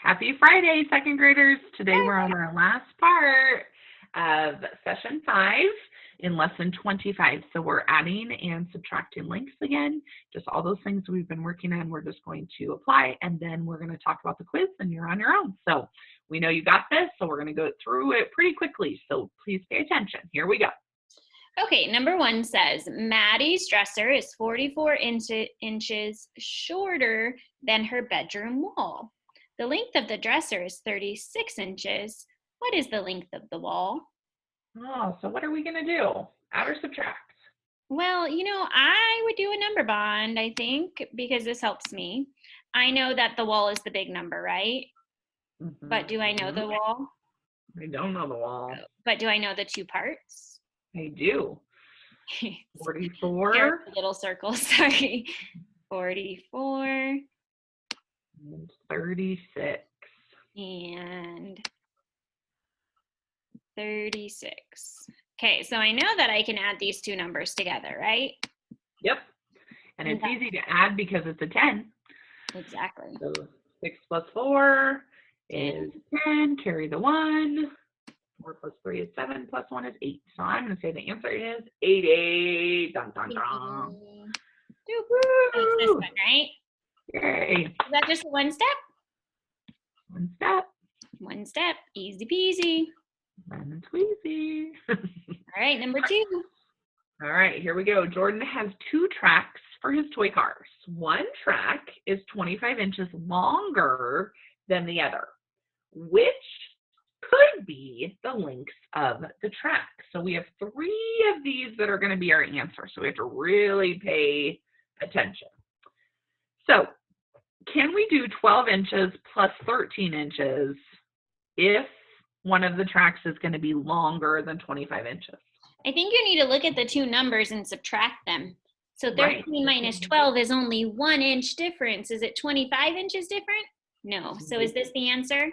Happy Friday, second graders. Today we're on our last part of session 5 in lesson 25. So we're adding and subtracting lengths again. Just all those things we've been working on, we're just going to apply, and then we're going to talk about the quiz, and you're on your own. So we know you got this, so we're going to go through it pretty quickly. So please pay attention. Here we go. Okay, number 1 says, Maddie's dresser is 44 inches shorter than her bedroom wall. The length of the dresser is 36 inches. What is the length of the wall? Oh, so what are we going to do? Add or subtract? Well, I would do a number bond, I think, because this helps me. I know that the wall is the big number, right? But do I know the wall? I don't know the wall. But do I know the two parts? I do. 44. Little circle, sorry. 44. And 36. And 36. Okay, so I know that I can add these two numbers together, right? Yep. And it's easy to add because it's a 10. Exactly. So 6 plus 4 is 10. Carry the 1. 4 plus 3 is 7. Plus 1 is 8. So I'm going to say the answer is 88. Dun, dun, dun. It's this one, right? Yay. Is that just one step? One step. One step. Easy peasy. Lemon squeezy. All right, number 2. All right, here we go. Jordan has 2 tracks for his toy cars. One track is 25 inches longer than the other, which could be the length of the track. So we have 3 of these that are going to be our answer. So we have to really pay attention. So can we do 12 inches plus 13 inches if one of the tracks is going to be longer than 25 inches? I think you need to look at the two numbers and subtract them. So 13 minus 12 is only 1 inch difference. Is it 25 inches different? No. So is this the answer?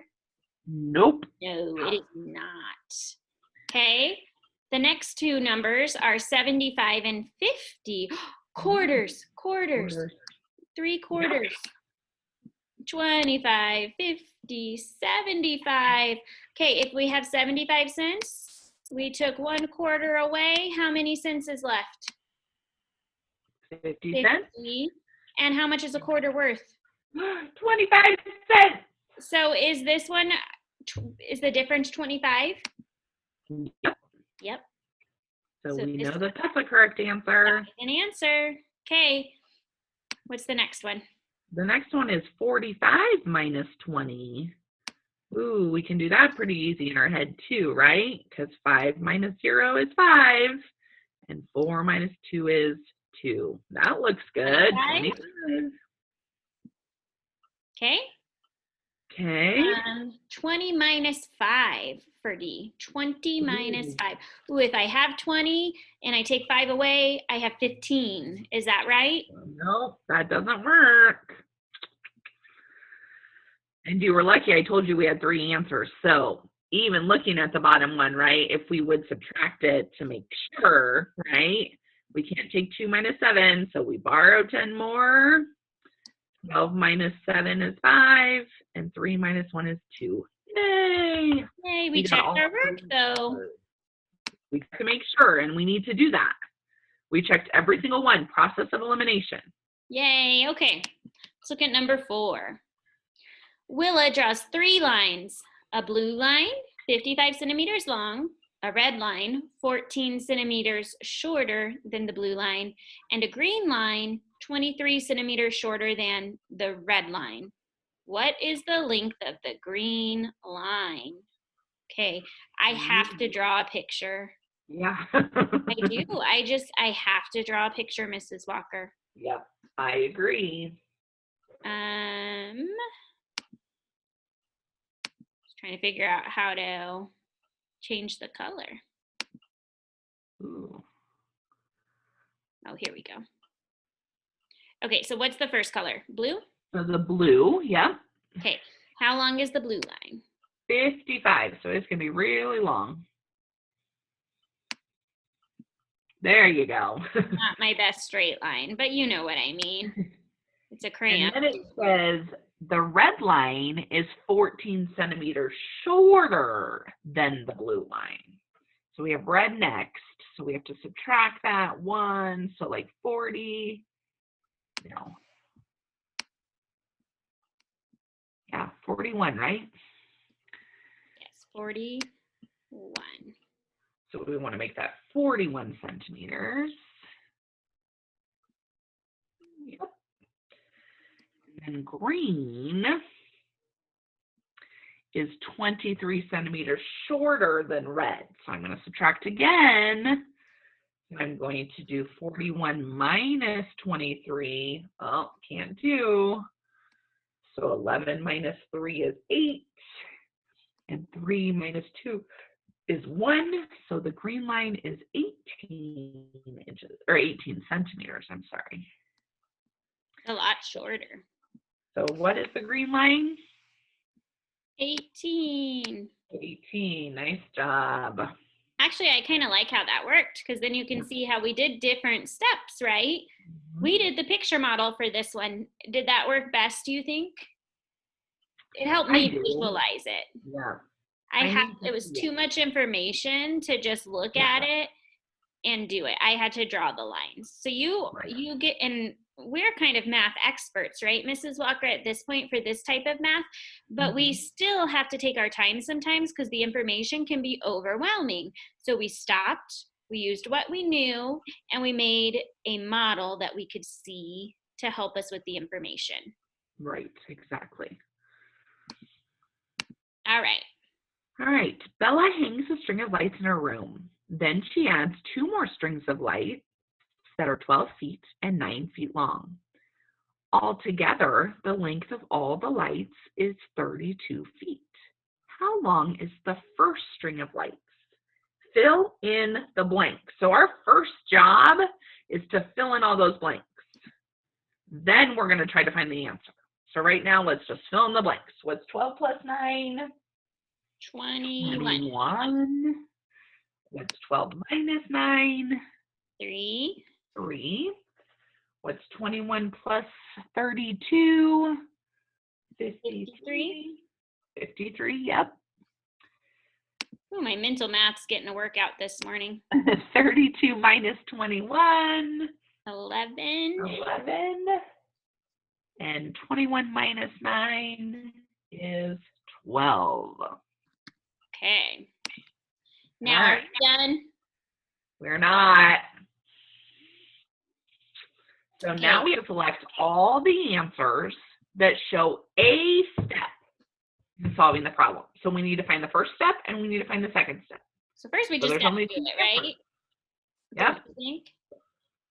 Nope. No, it is not. Okay. The next two numbers are 75 and 50. Quarters. 3 quarters. 25, 50, 75. Okay, if we have 75 cents, we took 1 quarter away. How many cents is left? 50 cents. And how much is a quarter worth? 25 cents. So is this one, is the difference 25? Yep. So we know that that's the correct answer. That's an answer. Okay. What's the next one? The next one is 45 minus 20. Ooh, we can do that pretty easy in our head too, right? Because 5 minus 0 is 5. And 4 minus 2 is 2. That looks good. 25. Okay. Okay. 20 minus 5 for D. 20 minus 5. Ooh, if I have 20 and I take 5 away, I have 15. Is that right? Nope, that doesn't work. And you were lucky I told you we had 3 answers. So even looking at the bottom one, right, if we would subtract it to make sure, right, we can't take 2 minus 7, so we borrow 10 more. 12 minus 7 is 5, and 3 minus 1 is 2. Yay! Yay, we checked our work, though. We have to make sure, and we need to do that. We checked every single one, process of elimination. Yay, okay. Let's look at number 4. Willa draws 3 lines. A blue line, 55 centimeters long, a red line, 14 centimeters shorter than the blue line, and a green line, 23 centimeters shorter than the red line. What is the length of the green line? Okay, I have to draw a picture. Yeah. I do. I have to draw a picture, Mrs. Walker. Yep, I agree. Just trying to figure out how to change the color. Ooh. Oh, here we go. Okay, so what's the first color? Blue? So the blue, yeah. Okay, how long is the blue line? 55, so it's going to be really long. There you go. Not my best straight line, but you know what I mean. It's a crayon. And then it says the red line is 14 centimeters shorter than the blue line. So we have red next. So we have to subtract that 1. So like 40. No. Yeah, 41, right? Yes, 41. So we want to make that 41 centimeters. Yep. And then green is 23 centimeters shorter than red. So I'm going to subtract again. I'm going to do 41 minus 23. Oh, can't do. So 11 minus 3 is 8. And 3 minus 2 is 1. So the green line is 18 inches, or 18 centimeters, I'm sorry. A lot shorter. So what is the green line? 18. 18, nice job. Actually, I kind of like how that worked because then you can see how we did different steps, right? We did the picture model for this one. Did that work best, do you think? It helped me visualize it. Yeah. It was too much information to just look at it and do it. I had to draw the lines. So you get, and we're kind of math experts, right, Mrs. Walker, at this point for this type of math, but we still have to take our time sometimes because the information can be overwhelming. So we stopped, we used what we knew, and we made a model that we could see to help us with the information. Right, exactly. All right. All right, Bella hangs a string of lights in her room. Then she adds 2 more strings of lights that are 12 feet and 9 feet long. Altogether, the length of all the lights is 32 feet. How long is the first string of lights? Fill in the blank. So our first job is to fill in all those blanks. Then we're going to try to find the answer. So right now, let's just fill in the blanks. What's 12 plus 9? 21. What's 12 minus 9? 3. 3. What's 21 plus 32? 53. 53, yep. Oh, my mental math's getting a workout this morning. 32 minus 21. 11. 11. And 21 minus 9 is 12. Okay. Now, are we done? We're not. So now we have to select all the answers that show a step in solving the problem. So we need to find the first step and we need to find the second step. So first we just have to do it, right? Yep. Don't you think?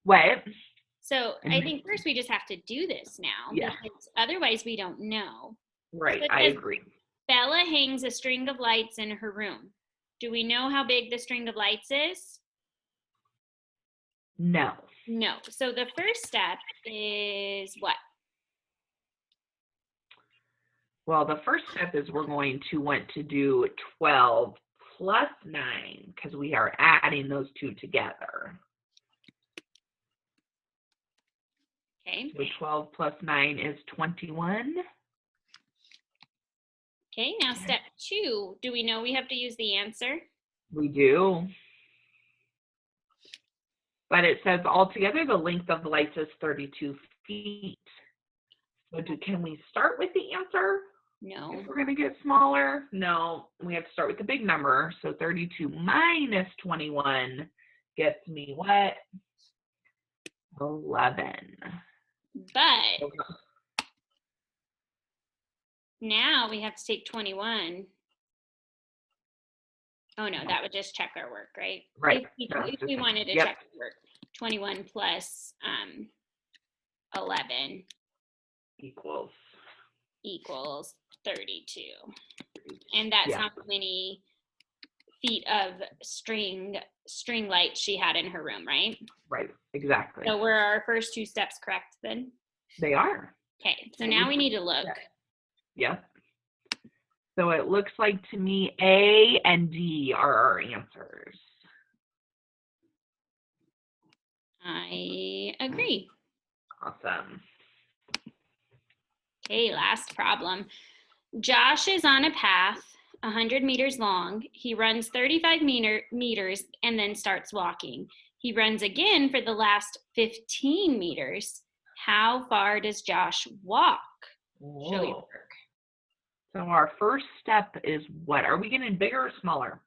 What? So I think first we just have to do this now because otherwise we don't know. Right, So I agree. Bella hangs a string of lights in her room. Do we know how big the string of lights is? No. No. So the first step is what? Well, the first step is we're going to want to do 12 plus 9 because we are adding those two together. Okay. So 12 plus 9 is 21. Okay, now step 2. Do we know we have to use the answer? We do. But it says altogether the length of the lights is 32 feet. So can we start with the answer? No. If we're going to get smaller? No, we have to start with the big number. So 32 minus 21 gets me what? 11. But now we have to take 21. Oh no, that would just check our work, right? Right. If we wanted to check our work, 21 plus 11 equals 32. And that's how many feet of string lights she had in her room, right? Right, exactly. So were our first 2 steps correct then? They are. Okay, so now we need to look. Yep. So it looks like to me A and D are our answers. I agree. Awesome. Okay, last problem. Josh is on a path 100 meters long. He runs 35 meters and then starts walking. He runs again for the last 15 meters. How far does Josh walk? Show your Whoa. work. So our first step is what? Are we getting bigger or smaller?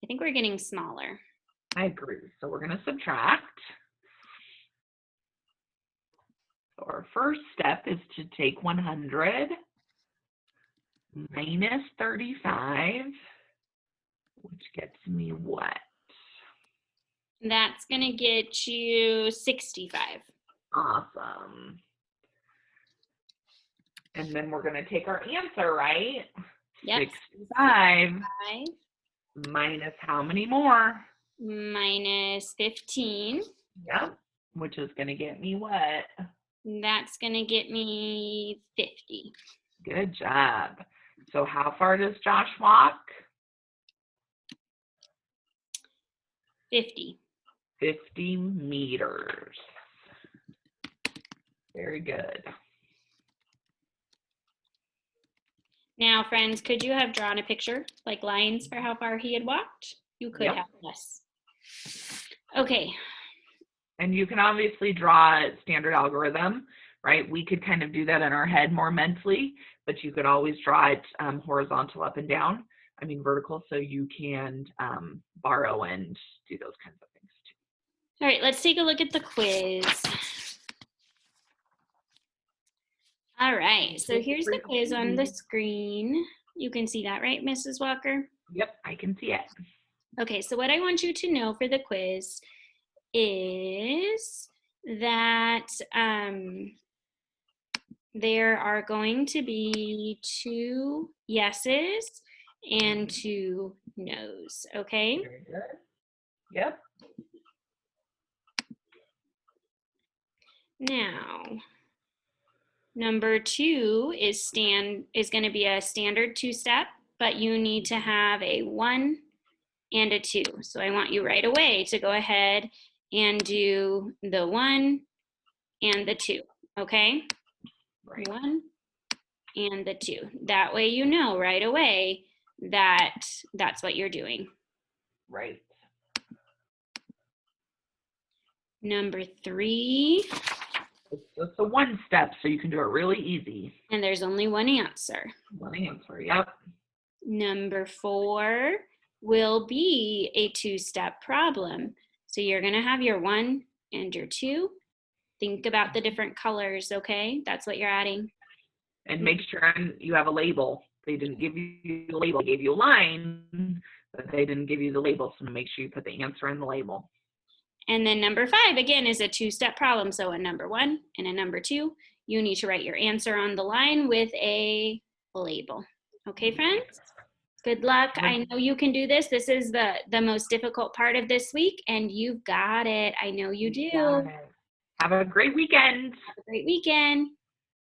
I think we're getting smaller. I agree. So we're going to subtract. So our first step is to take 100 minus 35, which gets me what? That's going to get you 65. Awesome. And then we're going to take our answer, right? Yep. 65 5 minus how many more? minus 15. Yep. Which is going to get me what? That's going to get me 50. Good job. So how far does Josh walk? 50. 50 meters. Very good. Now, friends, could you have drawn a picture, like lines for how far he had walked? You could Yep. have, yes. Okay. And you can obviously draw a standard algorithm, right? We could kind of do that in our head more mentally, but you could always draw it horizontal up and down. I mean vertical, so you can borrow and do those kinds of things too. All right, let's take a look at the quiz. All right, so here's the quiz on the screen. You can see that, right, Mrs. Walker? Yep, I can see it. Okay, so what I want you to know for the quiz is that there are going to be 2 yeses and 2 nos, okay? Very good. Yep. Now, number 2 is going to be a standard 2-step, but you need to have a 1 and a 2. So I want you right away to go ahead and do the 1 and the 2, okay? Right. 1 and the 2. That way you know right away that that's what you're doing. Right. Number 3. It's a 1-step, so you can do it really easy. And there's only one answer. One answer, yep. Number 4 will be a 2-step problem. So you're going to have your 1 and your 2. Think about the different colors, okay? That's what you're adding. And make sure you have a label. They didn't give you the label, they gave you a line, but they didn't give you the label, so make sure you put the answer in the label. And then number 5, again, is a 2-step problem. So a number 1 and a number 2, you need to write your answer on the line with a label. Okay, friends? Good luck. I know you can do this. This is the most difficult part of this week, and you've got it. I know you do. Have a great weekend. Have a great weekend.